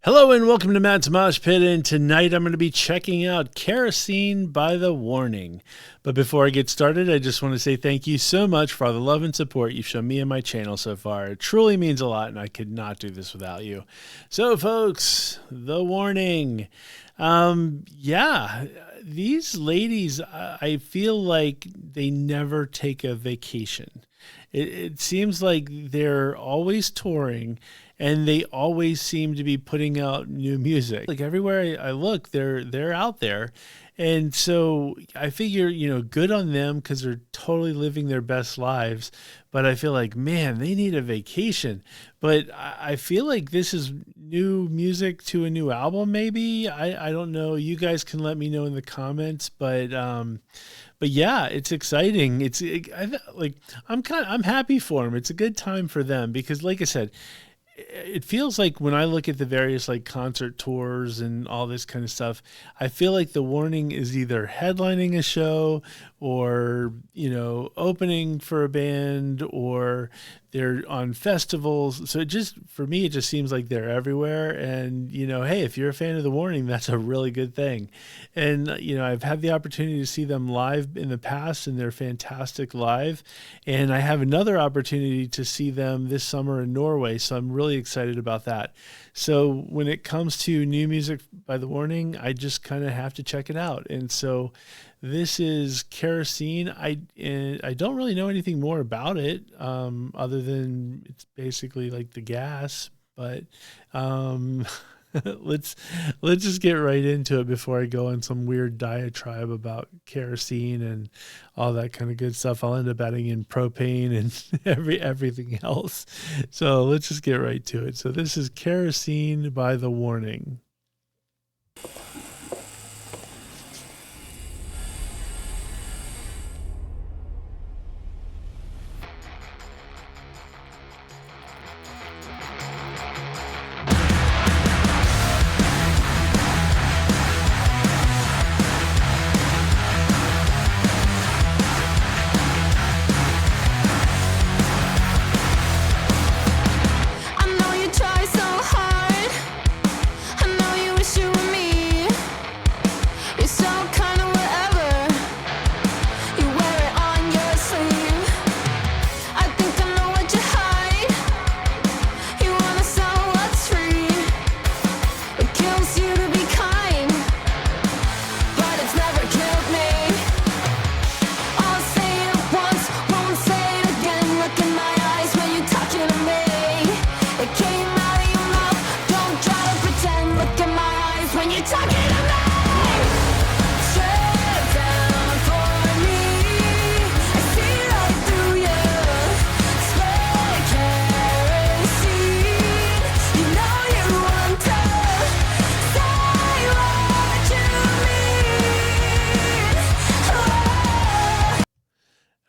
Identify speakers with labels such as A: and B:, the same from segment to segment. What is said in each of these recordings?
A: Hello and welcome to Matt's Mosh Pit, and tonight I'm going to be checking out Kerosene by The Warning. But before I get started, I just want to say thank you so much for all the love and support you've shown me and my channel so far. It truly means a lot, and I could not do this without you. So folks, The Warning. These ladies, I feel like they never take a vacation. It seems like they're always touring, and they always seem to be putting out new music. Like everywhere I look, they're out there. And so I figure, good on them because they're totally living their best lives. But I feel like, man, they need a vacation. But I feel like this is new music to a new album, maybe. I don't know. You guys can let me know in the comments. But yeah, it's exciting. I'm happy for them. It's a good time for them because, like I said, it feels like when I look at the various like concert tours and all this kind of stuff, I feel like The Warning is either headlining a show or, opening for a band, or they're on festivals. So for me, it just seems like they're everywhere. And, hey, if you're a fan of The Warning, that's a really good thing. And, I've had the opportunity to see them live in the past, and they're fantastic live. And I have another opportunity to see them this summer in Norway. So I'm really excited about that. So when it comes to new music by The Warning, I just kind of have to check it out. And so this is Kerosene. I don't really know anything more about it other than it's basically like the gas. But let's just get right into it before I go on some weird diatribe about kerosene and all that kind of good stuff. I'll end up adding in propane and everything else. So let's just get right to it. So this is Kerosene by The Warning.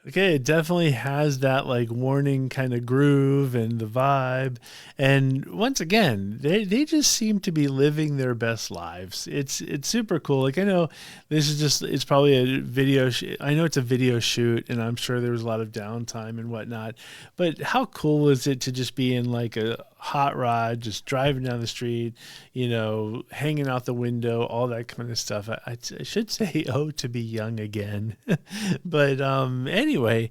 A: Okay, it definitely has that like Warning kind of groove and the vibe. And once again, they just seem to be living their best lives. It's super cool. Like I know it's probably a video. I know it's a video shoot, and I'm sure there was a lot of downtime and whatnot. But how cool is it to just be in like a hot rod, just driving down the street, hanging out the window, all that kind of stuff. I should say, to be young again. But anyway,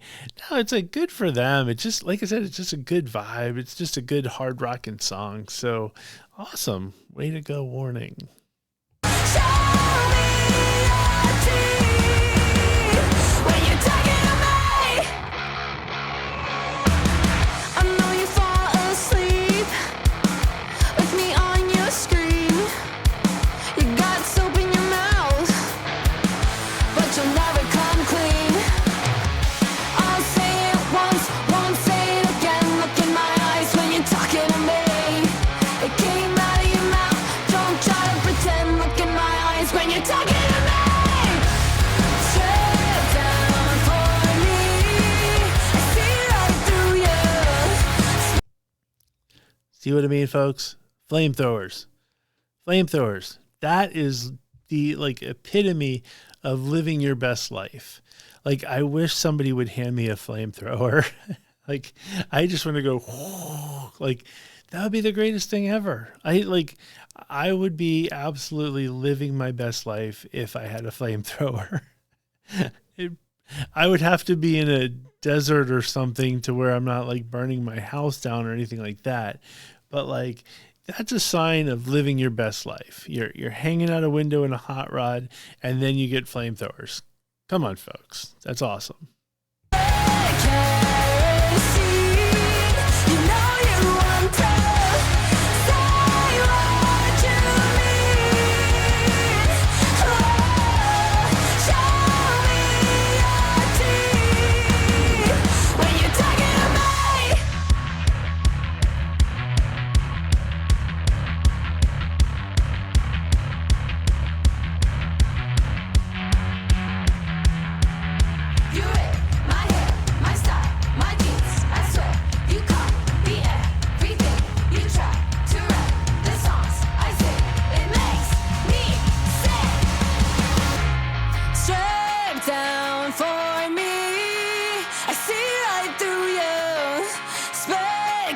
A: no, it's like good for them. It's just, like I said, it's just a good vibe. It's just a good hard rocking song. So awesome. Way to go, Warning. See what I mean, folks? Flamethrowers. That is the like epitome of living your best life. Like, I wish somebody would hand me a flamethrower. Like, I just want to go, like, That would be the greatest thing ever. I would be absolutely living my best life if I had a flamethrower. it, I would have to be in a desert or something to where I'm not like burning my house down or anything like that. But like that's a sign of living your best life. You're hanging out a window in a hot rod and then you get flamethrowers. Come on, folks. That's awesome.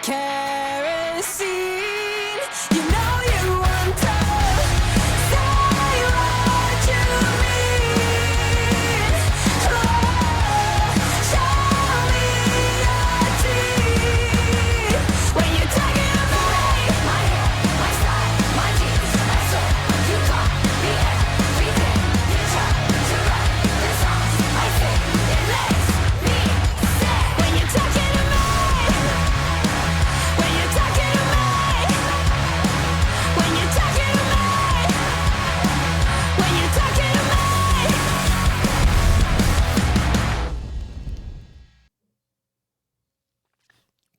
B: Kerosene, you know you want to say what you mean. Oh, show me your teeth when you're talking about my hair, my style, my jeans, my soul. You call me everything. You try to write the songs I sing. It makes me sad when you're talking to me. When you're talking to me, when you're talking to me, when you're talking to me.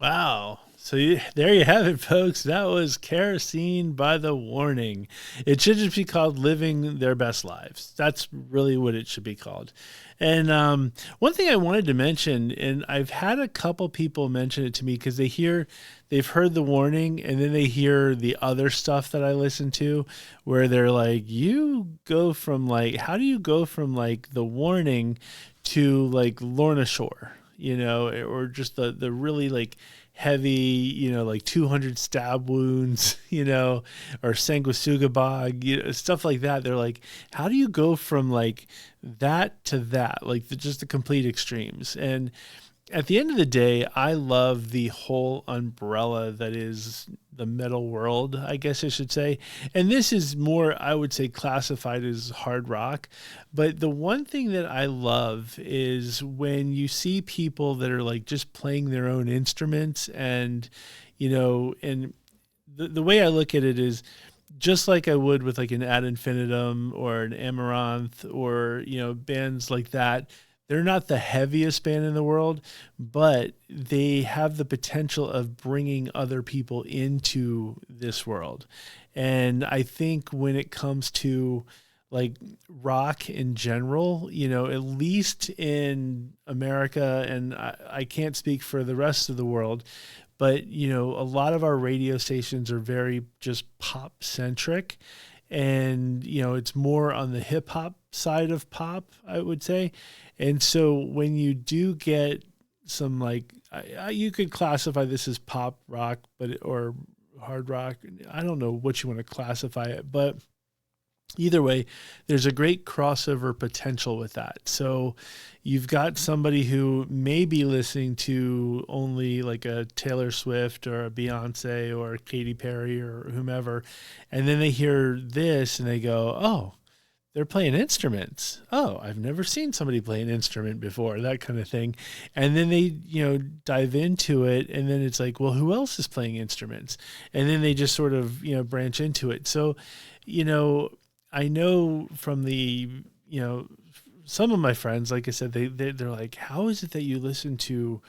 A: Wow. So there you have it, folks. That was Kerosene by The Warning. It should just be called Living Their Best Lives. That's really what it should be called. And one thing I wanted to mention, and I've had a couple people mention it to me because they've heard The Warning and then they hear the other stuff that I listen to where they're like, how do you go from like The Warning to like Lorna Shore, or just the really like heavy, like 200 stab wounds, or Sanguisuga Bog, stuff like that. They're like, how do you go from like that to that? Like just the complete extremes. And at the end of the day, I love the whole umbrella that is the metal world, I guess I should say. And this is more, I would say, classified as hard rock. But the one thing that I love is when you see people that are like just playing their own instruments and, and the way I look at it is just like I would with like an Ad Infinitum or an Amaranth or, bands like that. They're not the heaviest band in the world, but they have the potential of bringing other people into this world. And I think when it comes to like rock in general, at least in America, and I can't speak for the rest of the world, but, a lot of our radio stations are very just pop centric. And, it's more on the hip hop side of pop, I would say. And so when you do get some like, you could classify this as pop rock, or hard rock. I don't know what you want to classify it, but either way, there's a great crossover potential with that. So you've got somebody who may be listening to only like a Taylor Swift or a Beyonce or Katy Perry or whomever, and then they hear this and they go, oh, they're playing instruments. Oh, I've never seen somebody play an instrument before, that kind of thing. And then they, dive into it. And then it's like, well, who else is playing instruments? And then they just sort of, branch into it. So, I know from the, some of my friends, like I said, they're like, how is it that you listen to,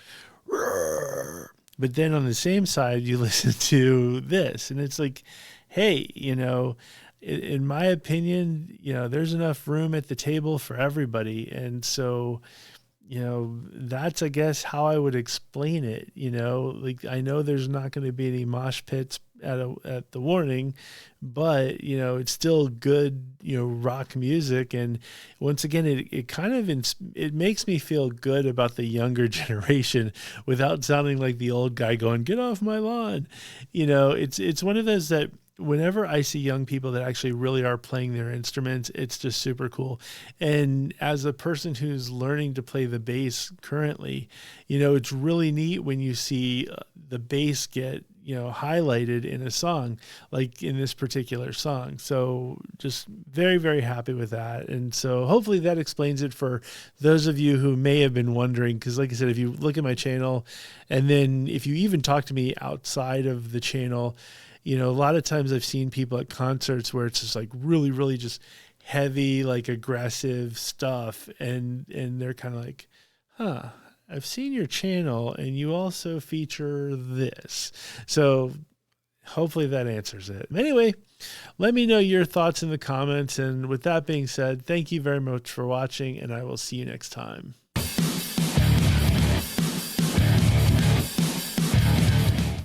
A: but then on the same side, you listen to this? And it's like, hey, in my opinion, there's enough room at the table for everybody. And so, that's, I guess, how I would explain it. Like, I know there's not going to be any mosh pits at the warning, but it's still good, rock music. And once again, it kind of it makes me feel good about the younger generation without sounding like the old guy going, "Get off my lawn." It's one of those that whenever I see young people that actually really are playing their instruments, it's just super cool. And as a person who's learning to play the bass currently, it's really neat when you see the bass get, highlighted in a song, like in this particular song. So just very, very happy with that. And so hopefully that explains it for those of you who may have been wondering, because like I said, if you look at my channel, and then if you even talk to me outside of the channel, a lot of times I've seen people at concerts where it's just like really, really just heavy, like aggressive stuff. And they're kind of like, huh, I've seen your channel and you also feature this. So hopefully that answers it. Anyway, let me know your thoughts in the comments. And with that being said, thank you very much for watching, and I will see you next time.